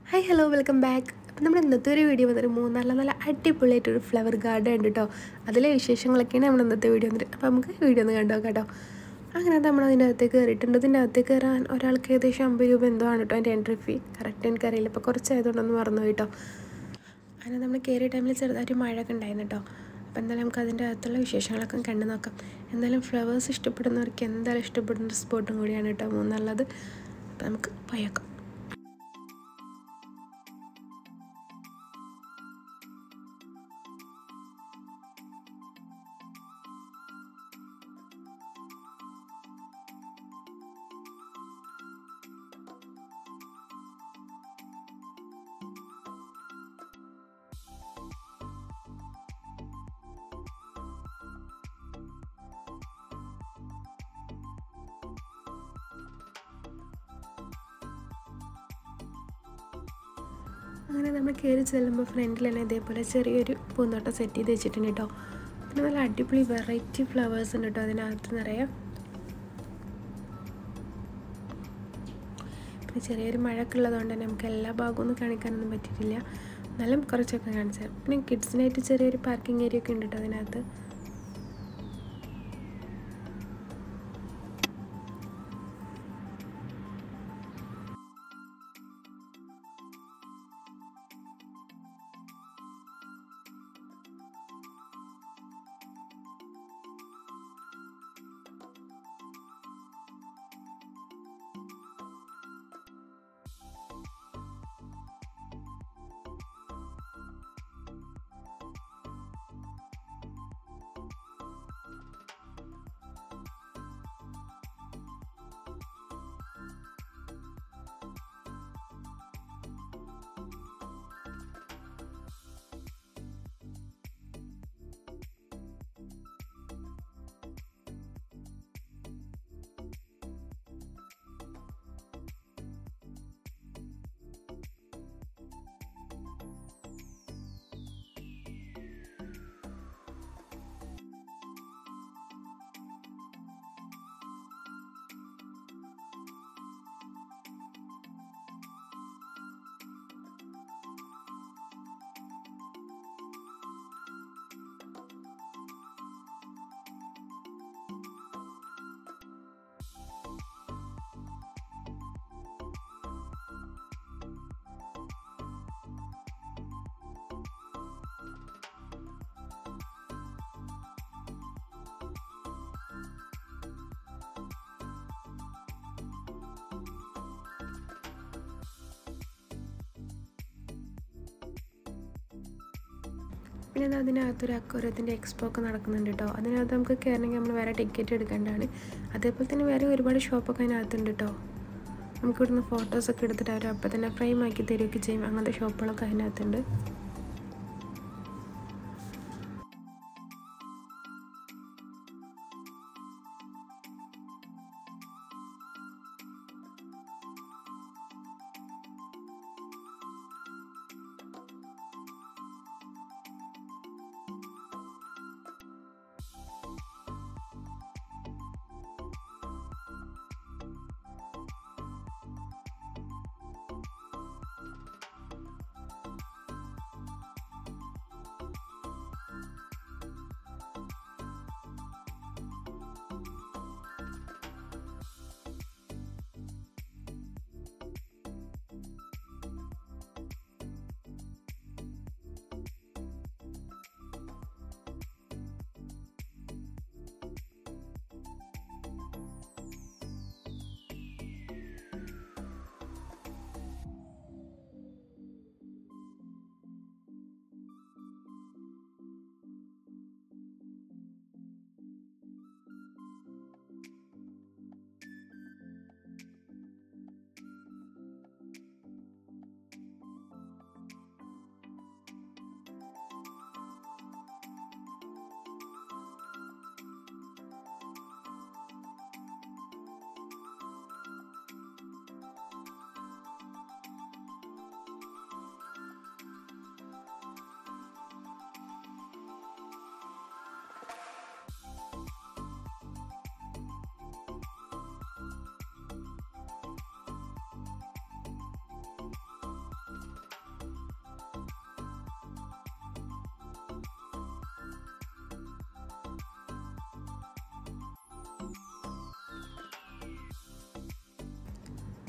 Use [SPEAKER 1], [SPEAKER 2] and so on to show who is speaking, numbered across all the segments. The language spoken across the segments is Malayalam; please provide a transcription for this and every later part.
[SPEAKER 1] Hi hello welcome back. അപ്പോൾ നമ്മുടെ ഇന്നത്തെ ഒരു വീഡിയോ വന്നിട്ട് നല്ല അടിപൊളിയായിട്ടൊരു ഫ്ലവർ ഗാർഡൻ ഉണ്ട് കേട്ടോ. അതിലെ വിശേഷങ്ങളൊക്കെയാണ് നമ്മുടെ ഇന്നത്തെ വീഡിയോ വന്നിട്ട്. അപ്പോൾ നമുക്ക് വീഡിയോ ഒന്ന് കണ്ടോ കേട്ടോ. അങ്ങനെ നമ്മൾ അതിൻ്റെ അകത്തേക്ക് കയറിയിട്ടുണ്ട്. ഇതിൻ്റെ അകത്തേക്ക് കയറാൻ ഒരാൾക്ക് ഏകദേശം 50 രൂപ എന്തോ ആണ് കേട്ടോ അതിൻ്റെ എൻട്രി ഫീ. കറക്റ്റ് എനിക്കറിയില്ല, ഇപ്പോൾ കുറച്ചായതുകൊണ്ടൊന്ന് മറന്നു കേട്ടോ. അങ്ങനെ നമ്മൾ കയറിയ ടൈമിൽ ചെറുതായിട്ട് മഴയൊക്കെ ഉണ്ടായിരുന്നു കേട്ടോ. അപ്പോൾ എന്തായാലും നമുക്ക് അതിൻ്റെ അകത്തുള്ള വിശേഷങ്ങളൊക്കെ കണ്ടു നോക്കാം. എന്തായാലും ഫ്ലവേഴ്സ് ഇഷ്ടപ്പെടുന്നവർക്ക് എന്തായാലും ഇഷ്ടപ്പെടുന്ന ഒരു സ്പോട്ടും കൂടിയാണ് കേട്ടോ മൂന്നുള്ളത്. അപ്പോൾ നമുക്ക് പോയേക്കാം. അങ്ങനെ നമ്മൾ കയറി ചെല്ലുമ്പോൾ ഫ്രണ്ടിൽ തന്നെ ഇതേപോലെ ചെറിയൊരു പൂന്തോട്ടം സെറ്റ് ചെയ്ത് വെച്ചിട്ടുണ്ട് കേട്ടോ. പിന്നെ നല്ല അടിപൊളി വെറൈറ്റി ഫ്ലവേഴ്സ് ഉണ്ട് കേട്ടോ അതിനകത്ത് നിറയെ. പിന്നെ ചെറിയൊരു മഴയൊക്കെ ഉള്ളതുകൊണ്ട് തന്നെ നമുക്ക് എല്ലാ ഭാഗവും ഒന്നും കാണിക്കാനൊന്നും പറ്റിയിട്ടില്ല. എന്നാലും കുറച്ചൊക്കെ കാണിച്ചു. പിന്നെ കിഡ്സിനായിട്ട് ചെറിയൊരു പാർക്കിംഗ് ഏരിയ ഒക്കെ ഉണ്ട് കേട്ടോ അതിനകത്ത്. പിന്നെ അതിനകത്തൊരു അക്വേറിയത്തിൻ്റെ എക്സ്പോ ഒക്കെ നടക്കുന്നുണ്ട് കേട്ടോ. അതിനകത്ത് നമുക്ക് കയറണമെങ്കിൽ നമ്മൾ വേറെ ടിക്കറ്റ് എടുക്കേണ്ടതാണ്. അതേപോലെ തന്നെ വേറെ ഒരുപാട് ഷോപ്പൊക്കെ അതിനകത്തുണ്ട് കേട്ടോ. നമുക്ക് ഇവിടുന്ന് ഫോട്ടോസൊക്കെ എടുത്തിട്ട് അവർ അപ്പം തന്നെ ഫ്രെയിം ആക്കി തരികയൊക്കെ ചെയ്യും. അങ്ങനത്തെ ഷോപ്പുകളൊക്കെ അതിനകത്തുണ്ട്.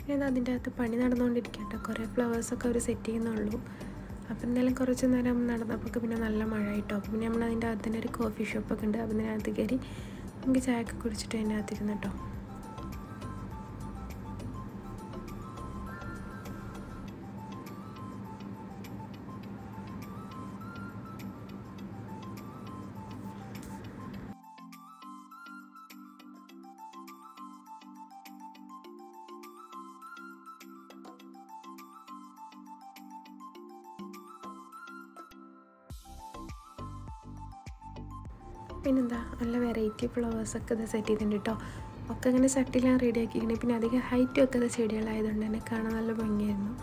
[SPEAKER 1] പിന്നെ അതിൻ്റെ അകത്ത് പണി നടന്നുകൊണ്ടിരിക്കട്ടെ, കുറേ ഫ്ലവേഴ്സൊക്കെ അവർ സെറ്റ് ചെയ്യുന്നുള്ളൂ. അപ്പോൾ എന്തായാലും കുറച്ച് നേരം നടന്നപ്പോൾ പിന്നെ നല്ല മഴ ആയിട്ടോ. അപ്പോൾ പിന്നെ നമ്മൾ അതിൻ്റെ അകത്ത് തന്നെ ഒരു കോഫി ഷോപ്പൊക്കെ ഉണ്ട്. അപ്പോൾ അതിനകത്ത് കയറി നമുക്ക് ചായ ഒക്കെ കുടിച്ചിട്ട് അതിൻ്റെ അകത്തിരുന്നു കേട്ടോ. പിന്നെന്താ നല്ല വെറൈറ്റി ഫ്ലവേഴ്സൊക്കെ ഇത് സെറ്റ് ചെയ്തിട്ടുണ്ട് കേട്ടോ. ഒക്കെ ഇങ്ങനെ ചട്ടിയിലാണ് റെഡി ആക്കിയിരിക്കുന്നത്. പിന്നെ അധികം ഹൈറ്റ് വെക്കാത്ത ചെടികളായതുകൊണ്ട് തന്നെ കാണാൻ നല്ല ഭംഗിയായിരുന്നു.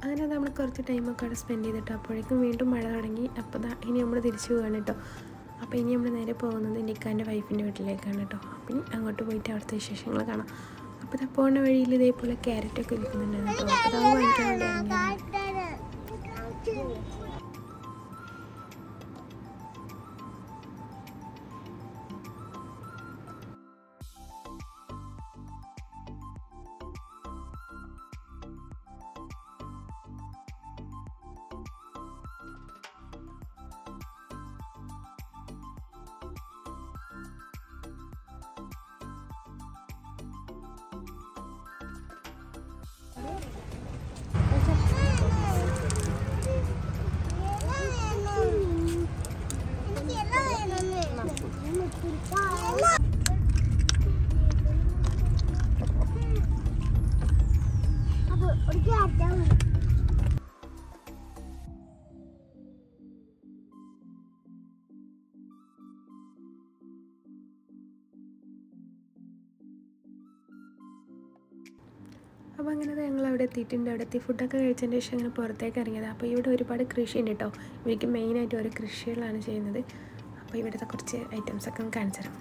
[SPEAKER 1] അങ്ങനെ നമ്മൾ കുറച്ച് ടൈമൊക്കെ അവിടെ സ്പെൻഡ് ചെയ്തിട്ട് അപ്പോഴേക്കും വീണ്ടും മഴ തുടങ്ങി. അപ്പോൾ ഇനി നമ്മൾ തിരിച്ചു പോവുകയാണ് കേട്ടോ. അപ്പോൾ ഇനി നമ്മൾ നേരെ പോകുന്നത് നിക്കാൻ്റെ വൈഫിൻ്റെ വീട്ടിലേക്കാണ് കേട്ടോ. അപ്പം അങ്ങോട്ട് പോയിട്ട് അവിടുത്തെ വിശേഷങ്ങൾ കാണാം. അപ്പോൾ ഇത് പോകുന്ന വഴിയിൽ ഇതേപോലെ ക്യാരറ്റൊക്കെ വിൽക്കുന്നുണ്ടായിരുന്നു കേട്ടോ. അപ്പോൾ അത് വാങ്ങിക്കാൻ വേണ്ടി ഇറങ്ങിയത്. അപ്പോൾ അങ്ങനെ ഞങ്ങൾ അവിടെ എത്തിയിട്ടുണ്ട്. അവിടെ എത്തി ഫുഡൊക്കെ കഴിച്ചതിന് ശേഷം അങ്ങനെ പുറത്തേക്ക് ഇറങ്ങിയത്. അപ്പോൾ ഇവിടെ ഒരുപാട് കൃഷിയുണ്ട് കേട്ടോ. ഇവർക്ക് മെയിനായിട്ട് ഓരോ കൃഷികളാണ് ചെയ്യുന്നത്. അപ്പോൾ ഇവിടുത്തെ കുറച്ച് ഐറ്റംസൊക്കെ കാണിച്ചു തരാം.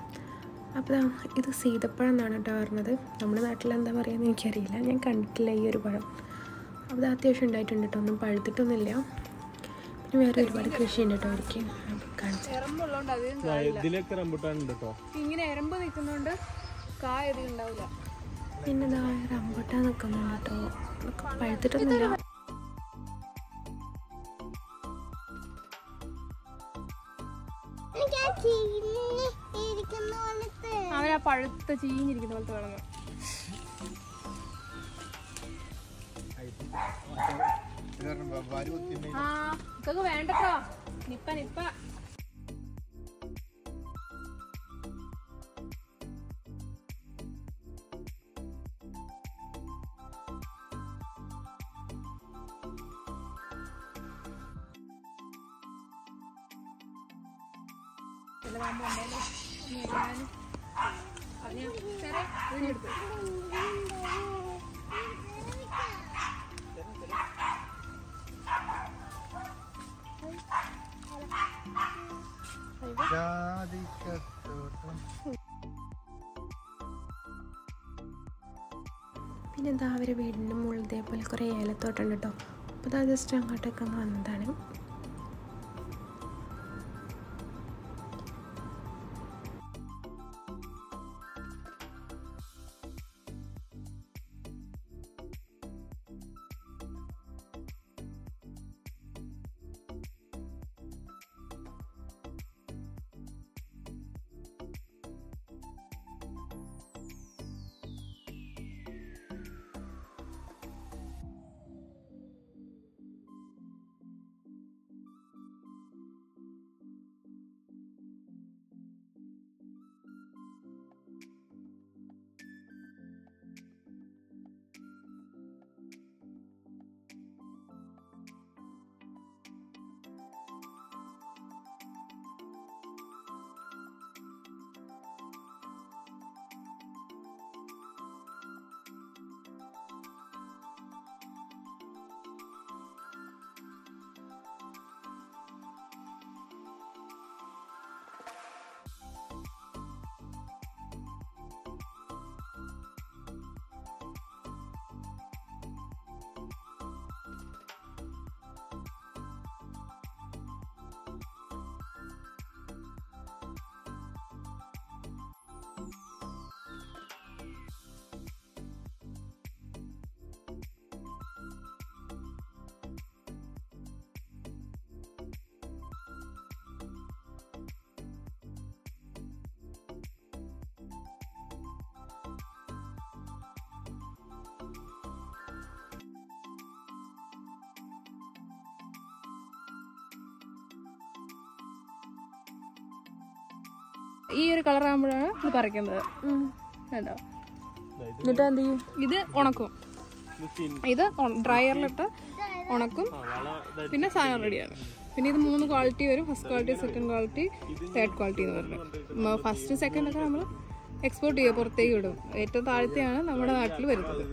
[SPEAKER 1] അപ്പോൾ ഇത് സീതപ്പഴം എന്നാണ് കേട്ടോ പറഞ്ഞത്. നമ്മുടെ നാട്ടിലെന്താ പറയുക എനിക്കറിയില്ല, ഞാൻ കണ്ടിട്ടില്ല ഈ ഒരു പഴം. അപ്പോൾ ഇത് അത്യാവശ്യം ഉണ്ടായിട്ടുണ്ട് കേട്ടോ, ഒന്നും പഴുത്തിട്ടൊന്നുമില്ല. പിന്നെ വേറെ ഒരുപാട് കൃഷിയുണ്ട് കേട്ടോ അവർക്ക്. കാണിച്ചു
[SPEAKER 2] ഇങ്ങനെ എരമ്പ് നിൽക്കുന്നോണ്ട് കായ അധികം ഉണ്ടാവില്ല.
[SPEAKER 1] പിന്നെ ഇതാ റംബൂട്ടാൻ നിൽക്കുന്നുണ്ട് കേട്ടോ, പഴുത്തിട്ടൊന്നുമില്ല.
[SPEAKER 2] അവരാ പഴുത്ത ചീഞ്ഞിരിക്കുന്ന പോലത്തെ വേണം. ആ ഇതൊക്കെ വേണ്ടട്ടോ, നിപ്പ നിപ്പ.
[SPEAKER 1] പിന്നെ എന്താ അവരെ വീടിൻ്റെ മുകളിൽ ഇതേപോലെ കുറേ ഏലത്തോട്ടം കേട്ടോ. അപ്പോൾ അത് ജസ്റ്റ് അങ്ങോട്ടൊക്കെ ഒന്ന് വന്നതാണ്.
[SPEAKER 2] ഈ ഒരു കളർ ആകുമ്പോഴാണ് ഇത് പറിക്കുന്നത്. കണ്ടോ?
[SPEAKER 1] എന്നിട്ട് എന്ത് ചെയ്യും?
[SPEAKER 2] ഇത് ഉണക്കും. ഇത് ഡ്രയറിലിട്ട് ഉണക്കും. പിന്നെ സാധനം റെഡിയാണ്. പിന്നെ ഇത് 3 ക്വാളിറ്റി വരും. First quality, second quality, third quality എന്ന് പറഞ്ഞത്. ഫസ്റ്റ് സെക്കൻഡ് ഒക്കെ നമ്മൾ എക്സ്പോർട്ട് ചെയ്യുക, പുറത്തേക്ക് വിടും. ഏറ്റവും താഴത്തെയാണ് നമ്മുടെ നാട്ടിൽ വരുന്നത്.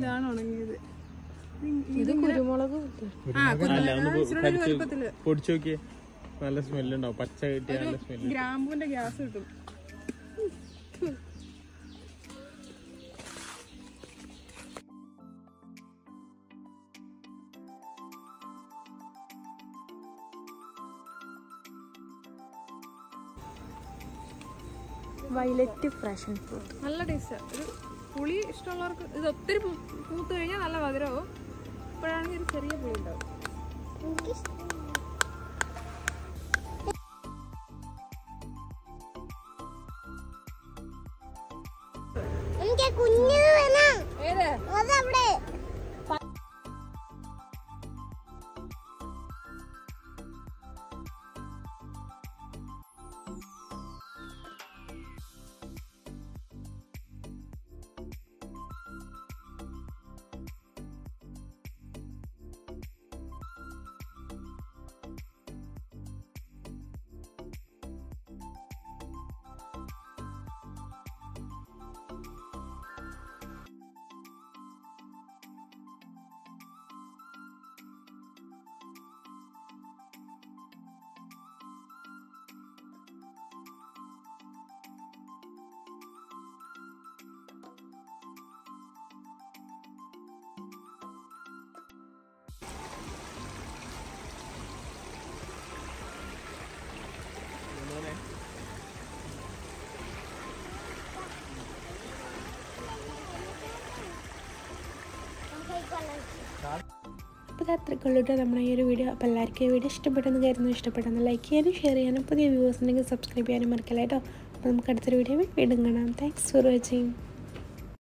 [SPEAKER 2] ഇതാണ് ഉണങ്ങിയത്.
[SPEAKER 1] ഇത് കുരുമുളക്
[SPEAKER 3] പൊടിച്ചു നോക്കിയേ, നല്ല സ്മെല്ലുണ്ടാവും. പച്ച കിട്ടിയ നല്ല സ്മെല്ല്.
[SPEAKER 2] ഗ്രാമ്പൂന്റെ ഗ്യാസ് കിട്ടും.
[SPEAKER 1] വയലറ്റ് ഫ്രഷൻ ഫ്രൂട്ട്
[SPEAKER 2] നല്ല ടേസ്റ്റാണ്. ഒരു പുളി ഇഷ്ടമുള്ളവർക്ക് ഇത് ഒത്തിരി പൂത്ത് കഴിഞ്ഞാൽ നല്ല മധുരമാവും. ഇപ്പോഴാണെങ്കിൽ ഒരു ചെറിയ പുളി ഉണ്ടാവും.
[SPEAKER 1] അപ്പോൾ അത് അത്രയ്ക്കുള്ളൂ നമ്മുടെ ഈ ഒരു വീഡിയോ. അപ്പോൾ എല്ലാവർക്കും ഈ വീഡിയോ ഇഷ്ടപ്പെട്ടെന്ന് കരുതുന്നു. ഇഷ്ടപ്പെട്ടെന്ന് ലൈക്ക് ചെയ്യാനും ഷെയർ ചെയ്യാനും പുതിയ വ്യൂവേഴ്സ് ഉണ്ടെങ്കിൽ സബ്സ്ക്രൈബ് ചെയ്യാനും മറക്കല്ല കേട്ടോ. അപ്പോൾ നമുക്ക് അടുത്തൊരു വീഡിയോ വീണ്ടും കാണാം. Thanks for watching.